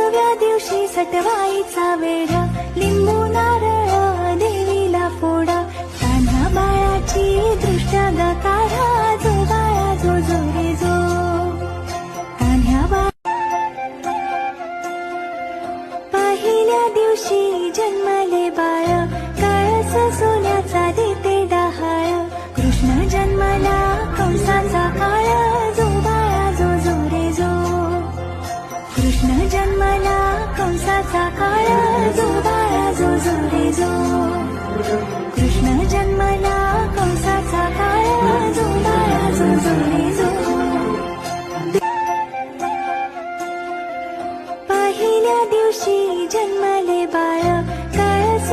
9व्या दिवशी सटवाईचा वेढा, लिंबू नारळ देवीला फोडा, कान्हा बाळाची दृष्ट ग काढा, जो बाळा जो जो रे जो. कान्हा पहिल्या दिवशी जन्मले बाळ, कळस सोन्याचा देते डहाळ, कृष्ण जन्मला कंसाचा काळ, जो बाळा जो जो रे जो. कृष्ण जन्मला कंसाचा काळ, जो बाळा जो जो रे जो. कृष्ण जन्मला कंसाचा काळ, जो बाळा जो जो रे जो. पहिल्या दिवशी जन्मले बाळ, कळस